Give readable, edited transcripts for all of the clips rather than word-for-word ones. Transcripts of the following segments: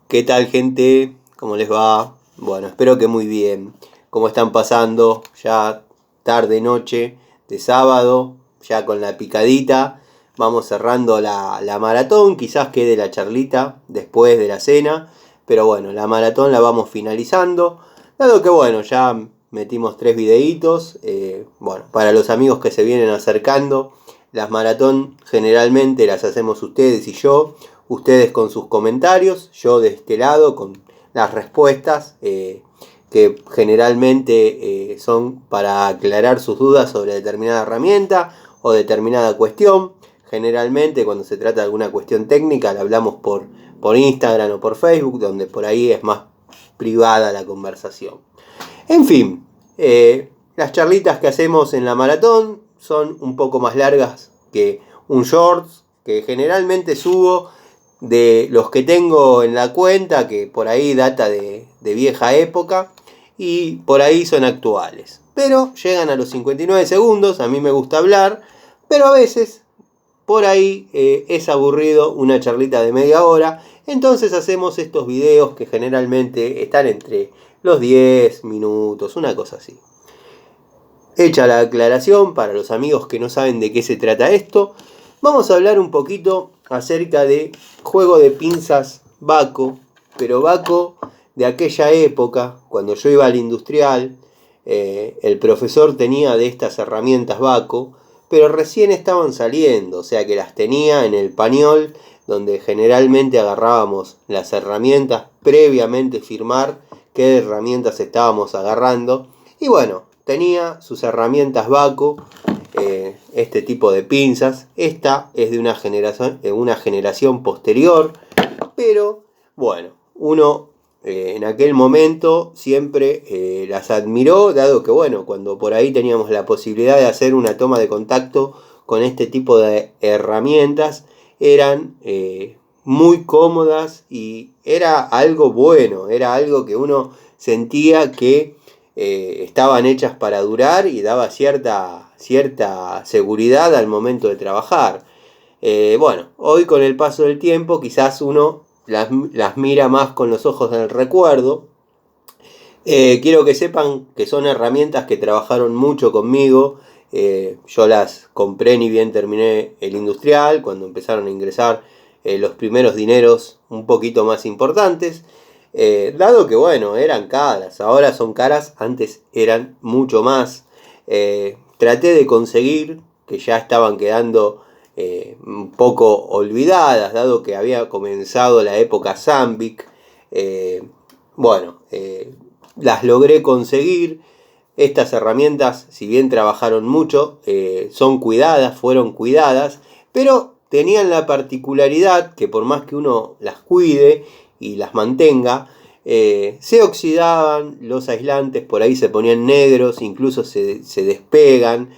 ¿Qué tal, gente? ¿Cómo les va? Bueno, espero que muy bien. ¿Cómo están pasando? Ya tarde, noche de sábado, ya con la picadita. Vamos cerrando la maratón, quizás quede la charlita después de la cena. Pero bueno, la maratón la vamos finalizando. Dado que bueno, ya metimos 3 videitos. Bueno, para los amigos que se vienen acercando, las maratón generalmente las hacemos ustedes y yo. Ustedes con sus comentarios, yo de este lado con las respuestas que generalmente son para aclarar sus dudas sobre determinada herramienta o determinada cuestión. Generalmente cuando se trata de alguna cuestión técnica la hablamos por Instagram o por Facebook, donde por ahí es más privada la conversación. En fin, las charlitas que hacemos en la maratón son un poco más largas que un shorts que generalmente subo de los que tengo en la cuenta, que por ahí data de vieja época y por ahí son actuales. Pero llegan a los 59 segundos, a mí me gusta hablar, pero a veces por ahí es aburrido una charlita de media hora, entonces hacemos estos videos que generalmente están entre los 10 minutos, una cosa así. Hecha la aclaración para los amigos que no saben de qué se trata esto, vamos a hablar un poquito acerca de juego de pinzas Baco, pero Baco de aquella época, cuando yo iba al industrial, el profesor tenía de estas herramientas Baco, pero recién estaban saliendo, o sea que las tenía en el pañol, donde generalmente agarrábamos las herramientas, previamente firmar qué herramientas estábamos agarrando, y bueno, tenía sus herramientas Baco, este tipo de pinzas. Esta es de una generación posterior, pero bueno, uno en aquel momento siempre las admiró, dado que bueno, cuando por ahí teníamos la posibilidad de hacer una toma de contacto con este tipo de herramientas, eran muy cómodas y era algo bueno, era algo que uno sentía que estaban hechas para durar y daba cierta seguridad al momento de trabajar. Bueno, hoy con el paso del tiempo quizás uno las mira más con los ojos del recuerdo. Quiero que sepan que son herramientas que trabajaron mucho conmigo. Yo las compré ni bien terminé el industrial, cuando empezaron a ingresar los primeros dineros un poquito más importantes. Dado que bueno, eran caras, ahora son caras, antes eran mucho más. Traté de conseguir, que ya estaban quedando un poco olvidadas, dado que había comenzado la época Zambic. Bueno, las logré conseguir. Estas herramientas, si bien trabajaron mucho, son cuidadas, fueron cuidadas, pero tenían la particularidad que por más que uno las cuide y las mantenga, se oxidaban los aislantes, por ahí se ponían negros, incluso se despegan,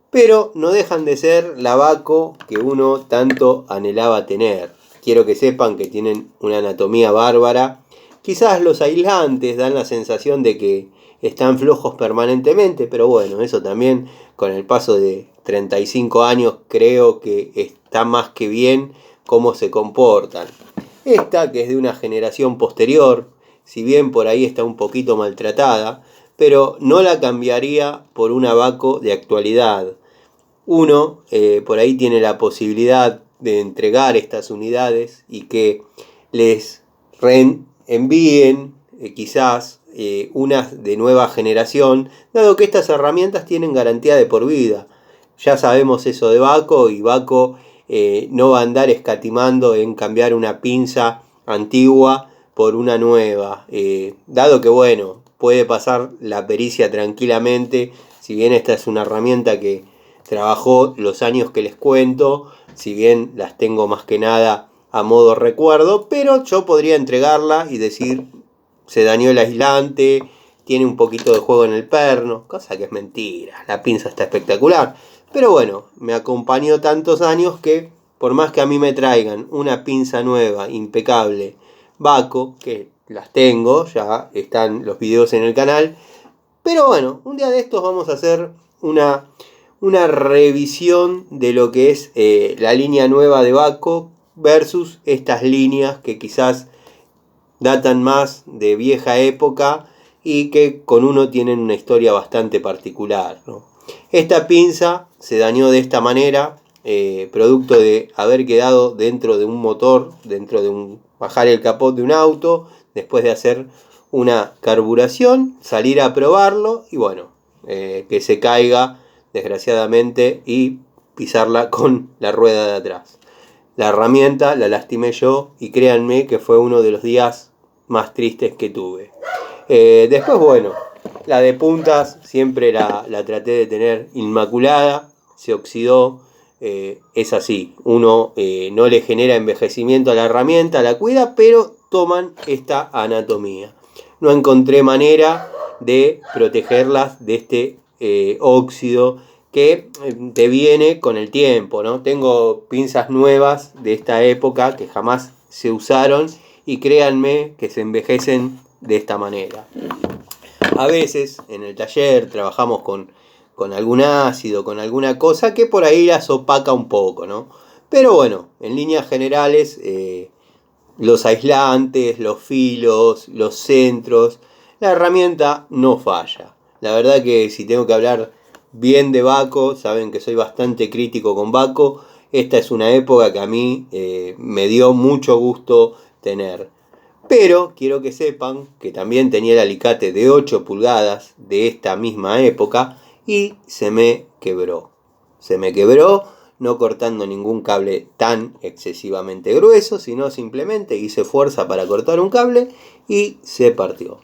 pero no dejan de ser la Baco que uno tanto anhelaba tener. Quiero que sepan que tienen una anatomía bárbara. Quizás los aislantes dan la sensación de que están flojos permanentemente, pero bueno, eso también con el paso de 35 años creo que está más que bien cómo se comportan. Esta, que es de una generación posterior, si bien por ahí está un poquito maltratada, pero no la cambiaría por una Baco de actualidad. Uno por ahí tiene la posibilidad de entregar estas unidades y que les envíen quizás unas de nueva generación, dado que estas herramientas tienen garantía de por vida. Ya sabemos eso de Baco, y Baco no va a andar escatimando en cambiar una pinza antigua por una nueva, dado que bueno, puede pasar la pericia tranquilamente, si bien esta es una herramienta que trabajó los años que les cuento, si bien las tengo más que nada a modo recuerdo, pero yo podría entregarla y decir, se dañó el aislante, tiene un poquito de juego en el perno, cosa que es mentira, la pinza está espectacular. Pero bueno, me acompañó tantos años que por más que a mí me traigan una pinza nueva, impecable, Baco, que las tengo, ya están los videos en el canal, pero bueno, un día de estos vamos a hacer una revisión de lo que es la línea nueva de Baco versus estas líneas que quizás datan más de vieja época y que con uno tienen una historia bastante particular, ¿no? Esta pinza se dañó de esta manera, producto de haber quedado dentro de un motor, bajar el capot de un auto, después de hacer una carburación, salir a probarlo y bueno, que se caiga desgraciadamente y pisarla con la rueda de atrás. La herramienta la lastimé yo y créanme que fue uno de los días más tristes que tuve. Después, bueno, la de puntas siempre la traté de tener inmaculada, se oxidó, es así, uno no le genera envejecimiento a la herramienta, la cuida, pero toman esta anatomía. No encontré manera de protegerlas de este óxido que te viene con el tiempo, ¿no? Tengo pinzas nuevas de esta época que jamás se usaron y créanme que se envejecen de esta manera. A veces en el taller trabajamos con algún ácido, con alguna cosa que por ahí las opaca un poco, ¿no? Pero bueno, en líneas generales, los aislantes, los filos, los centros, la herramienta no falla. La verdad que si tengo que hablar bien de Bahco, saben que soy bastante crítico con Bahco. Esta es una época que a mí me dio mucho gusto tener. Pero quiero que sepan que también tenía el alicate de 8 pulgadas de esta misma época y se me quebró. Se me quebró no cortando ningún cable tan excesivamente grueso, sino simplemente hice fuerza para cortar un cable y se partió.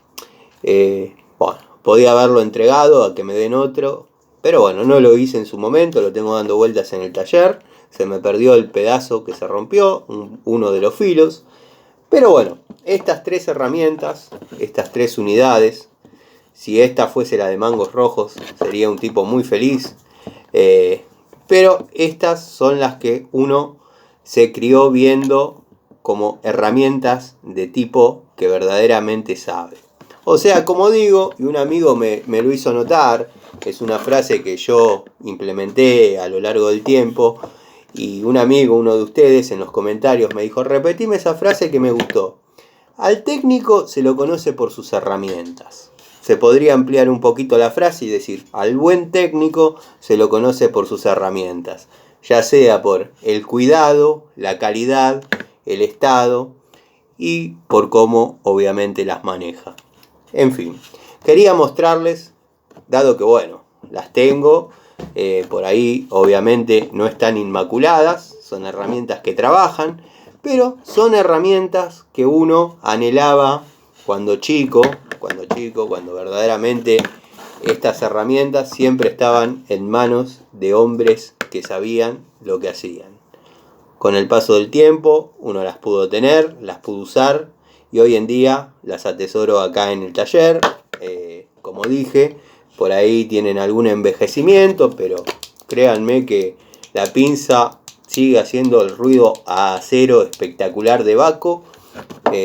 Bueno, podía haberlo entregado a que me den otro, pero bueno, no lo hice en su momento, lo tengo dando vueltas en el taller, se me perdió el pedazo que se rompió, uno de los filos, pero bueno, estas 3 herramientas, estas 3 unidades, si esta fuese la de mangos rojos, sería un tipo muy feliz, pero estas son las que uno se crió viendo como herramientas de tipo que verdaderamente sabe. O sea, como digo, y un amigo me lo hizo notar, es una frase que yo implementé a lo largo del tiempo, y un amigo, uno de ustedes, en los comentarios me dijo, repetime esa frase que me gustó. Al técnico se lo conoce por sus herramientas. Se podría ampliar un poquito la frase y decir, al buen técnico se lo conoce por sus herramientas, ya sea por el cuidado, la calidad, el estado y por cómo obviamente las maneja. En fin, quería mostrarles, dado que bueno, las tengo, por ahí obviamente no están inmaculadas, son herramientas que trabajan, pero son herramientas que uno anhelaba cuando chico, cuando verdaderamente estas herramientas siempre estaban en manos de hombres que sabían lo que hacían. Con el paso del tiempo uno las pudo tener, las pudo usar y hoy en día las atesoro acá en el taller. Como dije, por ahí tienen algún envejecimiento, pero créanme que la pinza sigue haciendo el ruido a acero espectacular de Bahco.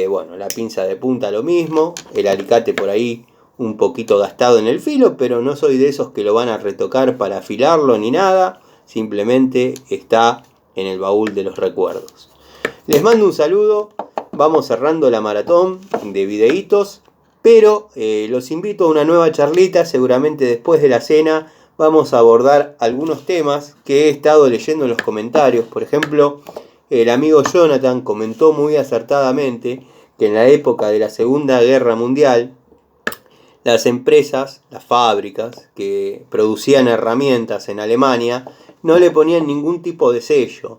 Bueno, la pinza de punta lo mismo, el alicate por ahí un poquito gastado en el filo, pero no soy de esos que lo van a retocar para afilarlo ni nada, simplemente está en el baúl de los recuerdos. Les mando un saludo, vamos cerrando la maratón de videitos, pero los invito a una nueva charlita, seguramente después de la cena vamos a abordar algunos temas que he estado leyendo en los comentarios. Por ejemplo, el amigo Jonathan comentó muy acertadamente que en la época de la Segunda Guerra Mundial, las empresas, las fábricas que producían herramientas en Alemania, no le ponían ningún tipo de sello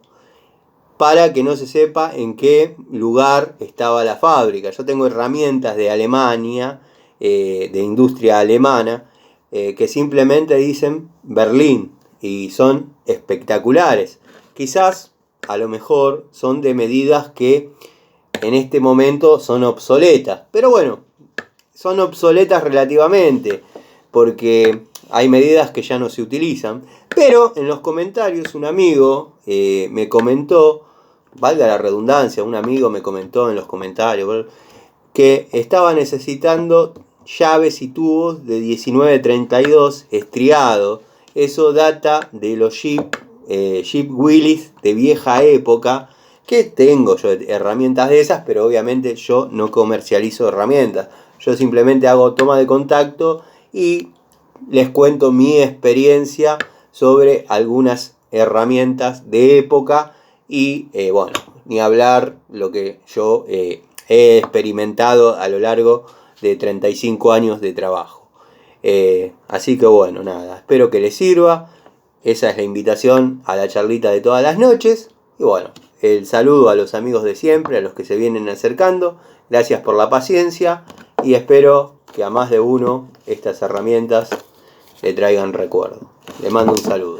para que no se sepa en qué lugar estaba la fábrica. Yo tengo herramientas de Alemania, de industria alemana, que simplemente dicen Berlín y son espectaculares. Quizás, a lo mejor, son de medidas que en este momento son obsoletas, pero bueno, son obsoletas relativamente, porque hay medidas que ya no se utilizan. Pero en los comentarios un amigo me comentó, valga la redundancia, un amigo me comentó en los comentarios que estaba necesitando llaves y tubos de 1932 estriados. Eso data de los Jeep Willys de vieja época, que tengo yo herramientas de esas, pero obviamente yo no comercializo herramientas. Yo simplemente hago toma de contacto y les cuento mi experiencia sobre algunas herramientas de época y bueno, ni hablar lo que yo he experimentado a lo largo de 35 años de trabajo. Así que bueno, nada, espero que les sirva. Esa es la invitación a la charlita de todas las noches. Y bueno, el saludo a los amigos de siempre, a los que se vienen acercando. Gracias por la paciencia y espero que a más de uno estas herramientas le traigan recuerdo. Le mando un saludo.